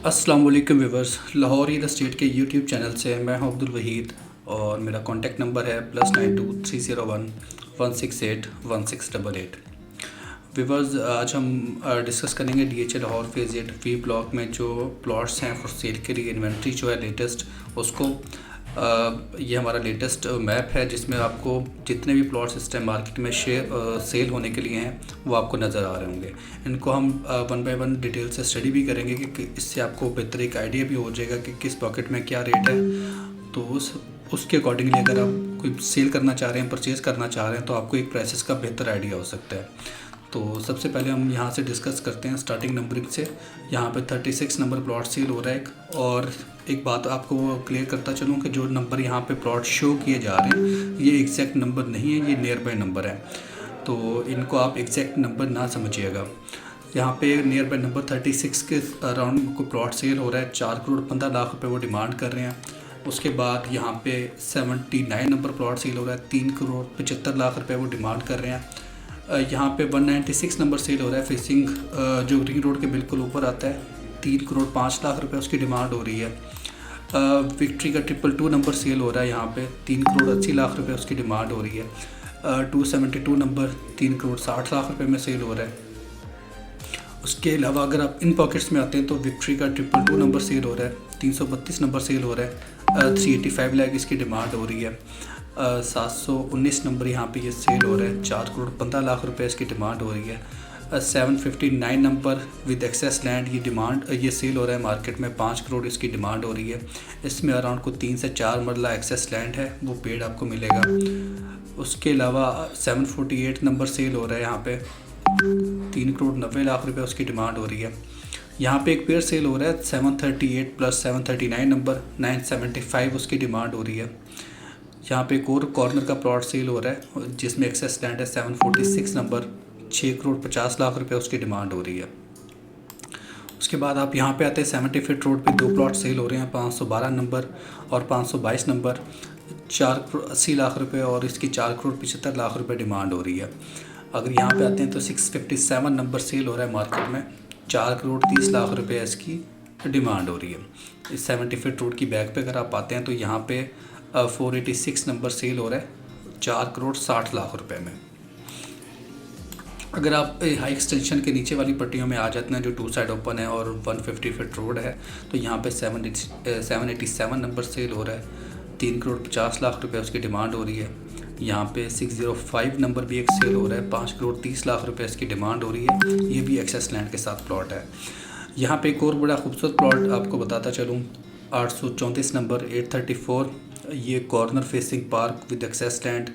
अस्सलाम वालेकुम viewers, Lahore real estate के यूट्यूब चैनल से मैं हूं अब्दुल वहीद और मेरा कॉन्टैक्ट नंबर है +923011681688। व्यूवर्स, आज हम डिस्कस करेंगे DHA Lahore phase 8 V block में जो प्लॉट्स हैं फॉर सेल के लिए इन्वेंट्री जो है लेटेस्ट उसको ये हमारा लेटेस्ट मैप है जिसमें आपको जितने भी प्लॉट्स इस टाइम मार्केट में सेल होने के लिए हैं वो आपको नज़र आ रहे होंगे। इनको हम वन बाय वन डिटेल से स्टडी भी करेंगे कि इससे आपको बेहतर एक आइडिया भी हो जाएगा कि किस पॉकेट में क्या रेट है। तो उसके अकॉर्डिंगली अगर आप कोई सेल करना चाह रहे हैं, परचेज़ करना चाह रहे हैं तो आपको एक प्राइसेस का बेहतर आइडिया हो सकता है। तो सबसे पहले हम यहाँ से डिस्कस करते हैं स्टार्टिंग नंबरिंग से। यहाँ पे 36 नंबर प्लॉट सेल हो रहा है और एक बात आपको क्लियर करता चलूँ कि जो नंबर यहाँ पे प्लॉट शो किए जा रहे हैं ये एग्जैक्ट नंबर नहीं है, ये नियर बाय नंबर है, तो इनको आप एग्जैक्ट नंबर ना समझिएगा। यहाँ पे नियर बाय नंबर 36 के अराउंड को प्लॉट सेल हो रहा है। 4,15,00,000 रुपये वो डिमांड कर रहे हैं। उसके बाद यहाँ पे 79 नंबर प्लॉट सेल हो रहा है, 3,75,00,000 रुपये वो डिमांड कर रहे हैं। यहाँ पे 196 नंबर सेल हो रहा है फेसिंग जो रिंग रोड के बिल्कुल ऊपर आता है, 3,05,00,000 रुपये उसकी डिमांड हो रही है। विक्ट्री का 222 नंबर सेल हो रहा है, यहाँ पे 3,80,00,000 रुपये उसकी डिमांड हो रही है। 272 नंबर 3,60,00,000 रुपये में सेल हो रहा है। उसके अलावा अगर आप इन पॉकेट्स में आते हैं तो विक्ट्री का 222 नंबर सेल हो रहा है, 332 नंबर सेल हो रहा है, 385 लाख इसकी डिमांड हो रही है। 719 नंबर यहाँ पे ये सेल हो रहा है, 4,15,00,000 रुपये इसकी डिमांड हो रही है। 759 नंबर विद एक्सेस लैंड ये डिमांड ये सेल हो रहा है मार्केट में, 5 करोड़ इसकी डिमांड हो रही है। इसमें अराउंड को 3 से 4 मरला एक्सेस लैंड है, वो पेड आपको मिलेगा। उसके अलावा 748 नंबर सेल हो रहा है, यहाँ पे 3,90,00,000 रुपये उसकी डिमांड हो रही है। यहाँ पे एक पेयर सेल हो रहा है 738 प्लस 739 नंबर 975 उसकी डिमांड हो रही है। यहाँ पे एक और कॉर्नर का प्लॉट सेल हो रहा है जिसमें एक्सेस लैंड है 746 नंबर 6,50,00,000 रुपये उसकी डिमांड हो रही है। उसके बाद आप यहाँ पे आते हैं 70 फीट रोड पे दो प्लॉट सेल हो रहे हैं, 512 नंबर और 522 नंबर, 4,80,00,000 रुपये और इसकी 4,75,00,000 रुपये डिमांड हो रही है। अगर यहाँ पे आते हैं तो 657 नंबर सेल हो रहा है मार्केट में, 4,30,00,000 रुपये इसकी डिमांड हो रही है। इस 70 फीट रोड की बैक पे अगर आप आते हैं तो यहाँ पे 486 नंबर सेल हो रहा है, 4,60,00,000 रुपये में। अगर आप हाई एक्सटेंशन के नीचे वाली पट्टियों में आ जाते हैं जो 2 साइड ओपन है और 150 फीट रोड है तो यहाँ पे 787 नंबर सेल हो रहा है, 3,50,00,000 रुपये उसकी डिमांड हो रही है। यहाँ पे 605 नंबर भी एक सेल हो रहा है, 5,30,00,000 रुपये इसकी डिमांड हो रही है। ये भी एक्सेस लैंड के साथ प्लॉट है। यहाँ पे एक और बड़ा खूबसूरत प्लॉट आपको बताता चलूँ, 834 नंबर 834, ये corner facing park with access land,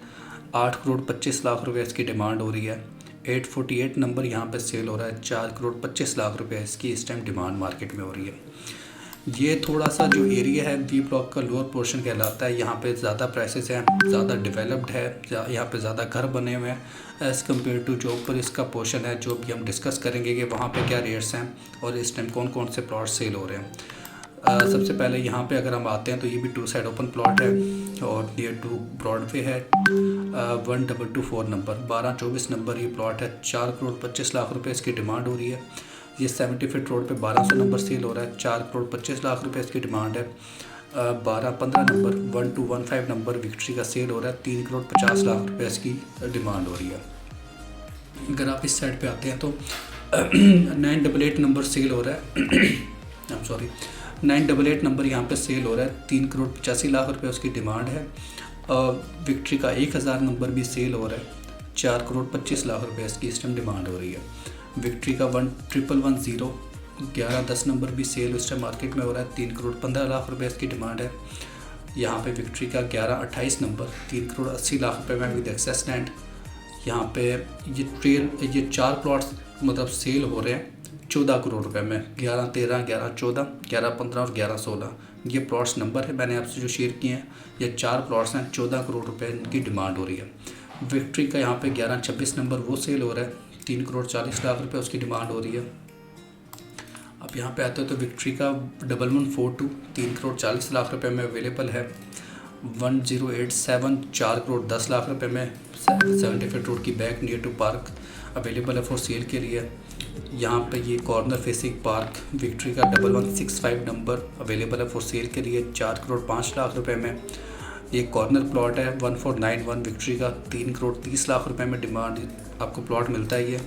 8,25,00,000 रुपये इसकी डिमांड हो रही है। 848 नंबर यहाँ पे सेल हो रहा है, 4,25,00,000 रुपये इसकी इस टाइम डिमांड मार्केट में हो रही है। ये थोड़ा सा जो एरिया है वी ब्लॉक का लोअर पोर्शन कहलाता है, यहाँ पे ज़्यादा प्राइसेस हैं, ज़्यादा डेवलप्ड है, यहाँ पे ज़्यादा घर बने हुए हैं एज़ कम्पेयर टू जो ऊपर इसका पोर्शन है, जो भी हम डिस्कस करेंगे कि वहाँ पे क्या रेट्स हैं और इस टाइम कौन कौन से प्लॉट सेल हो रहे हैं। सबसे पहले यहाँ पे अगर हम आते हैं तो ये भी 2 साइड ओपन प्लॉट है और नियर टू ब्रॉडवे है। 1224 नंबर 1224 नंबर ये प्लॉट है, 4,25,00,000 रुपये इसकी डिमांड हो रही है। ये 70 फीट रोड पे 1200 नंबर सेल हो रहा है, 4,25,00,000 रुपये इसकी डिमांड है। 1215 नंबर 1215 नंबर विक्ट्री का सेल हो रहा है, 3,50,00,000 रुपये इसकी डिमांड हो रही है। अगर आप इस साइड पे आते हैं तो 988 नंबर सेल हो रहा है सॉरी 988 नंबर यहाँ पे सेल हो रहा है, 3,85,00,000 रुपये उसकी डिमांड है। विक्ट्री का 1,000 नंबर भी सेल हो रहा है, 4,25,00,000 रुपये इसकी इस टाइम डिमांड हो रही है। विक्ट्री का 1110 1110 नंबर भी सेल उस टाइम मार्केट में हो रहा है, 3,15,00,000 रुपये इसकी डिमांड है। यहाँ पे विक्ट्री का 1128 नंबर 3,80,00,000 रुपये में विद एक्सेस लैंड। यहाँ पे ये 4 प्लॉट्स मतलब सेल हो रहे हैं 14 करोड़ रुपए में, 1113 1114 1115 और 1116 ये प्लॉट्स नंबर है मैंने आपसे जो शेयर किए हैं। ये 4 प्लॉट्स हैं, 14 करोड़ रुपए इनकी डिमांड हो रही है। विक्ट्री का यहाँ पे 1126 नंबर वो सेल हो रहा है, 3,40,00,000 रुपये उसकी डिमांड हो रही है। अब यहाँ पे आते हो तो विक्ट्री का 1142 3,40,00,000 रुपये में अवेलेबल है। 1087 4,10,00,000 रुपये में 70 फीट रोड की back near to park available है फॉर सेल के लिए। यहाँ पे ये कॉर्नर फेसिंग पार्क विक्ट्री का 1165 नंबर अवेलेबल है फॉर सेल के लिए 4 करोड़ 5 लाख रुपए में। ये कॉर्नर प्लॉट है 1491 विक्ट्री का 3 करोड़ 30 लाख रुपए में डिमांड आपको प्लॉट मिलता है। ये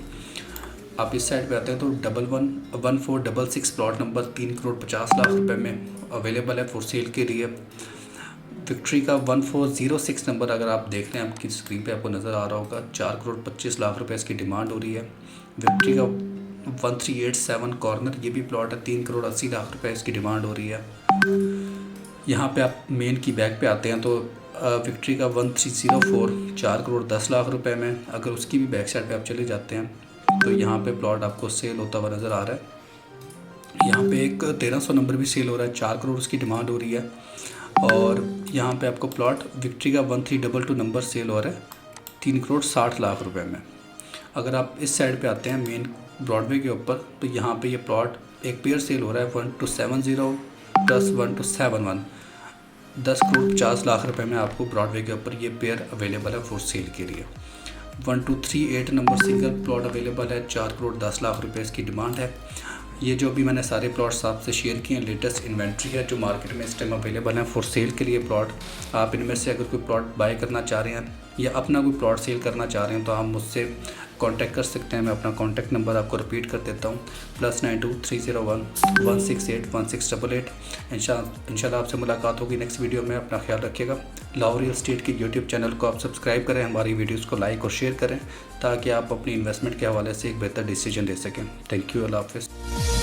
आप इस साइड पे आते हैं तो 1466 प्लॉट नंबर 3 करोड़ 50 लाख रुपए में अवेलेबल है फॉर सेल के लिए। विक्ट्री का 1406 नंबर अगर आप देख रहे हैं आपकी स्क्रीन पे आपको नज़र आ रहा होगा 4 करोड़ 25 लाख रुपए इसकी डिमांड हो रही है। विक्ट्री का 1387 कॉर्नर ये भी प्लॉट है 3 करोड़ 80 लाख रुपए इसकी डिमांड हो रही है। यहाँ पे आप मेन की बैक पे आते हैं तो विक्ट्री का 1304 4 करोड़ 10 लाख रुपए में। अगर उसकी भी बैक साइड पे आप चले जाते हैं तो यहाँ पे प्लॉट आपको सेल होता हुआ नज़र आ रहा है। यहाँ पे एक 1300 नंबर भी सेल हो रहा है 4 करोड़ उसकी डिमांड हो रही है। और यहाँ पे आपको प्लॉट विक्ट्री का 1322 नंबर सेल हो रहा है 3 करोड़ 60 लाख रुपए में। अगर आप इस साइड पे आते हैं मेन ब्रॉडवे के ऊपर तो यहाँ पे ये प्लॉट एक पेयर सेल हो रहा है 1270 प्लस 1271 10 करोड़ 50 लाख रुपए में आपको ब्रॉडवे के ऊपर ये पेयर अवेलेबल है फॉर सेल के लिए। 1238 नंबर सिंगल प्लॉट अवेलेबल है 4 करोड़ 10 लाख रुपए इसकी डिमांड है। ये जो अभी मैंने सारे प्लॉट्स आपसे शेयर किए हैं लेटेस्ट इन्वेंट्री है जो मार्केट में इस टाइम अवेलेबल है फॉर सेल के लिए प्लॉट। आप इनमें से अगर कोई प्लॉट बाय करना चाह रहे हैं या अपना कोई प्लॉट सेल करना चाह रहे हैं तो आप मुझसे कांटेक्ट कर सकते हैं। मैं अपना कांटेक्ट नंबर आपको रिपीट कर देता हूँ +92 301 168 1688। इंशाल्लाह आपसे मुलाकात होगी नेक्स्ट वीडियो में। अपना ख्याल रखिएगा। लाहौर रियल एस्टेट के यूट्यूब चैनल को आप सब्सक्राइब करें, हमारी वीडियोज़ को लाइक और शेयर करें ताकि आप अपनी इन्वेस्टमेंट के हवाले से एक बेहतर डिसीजन ले सकें। थैंक यू, अल्लाह हाफ़िज़।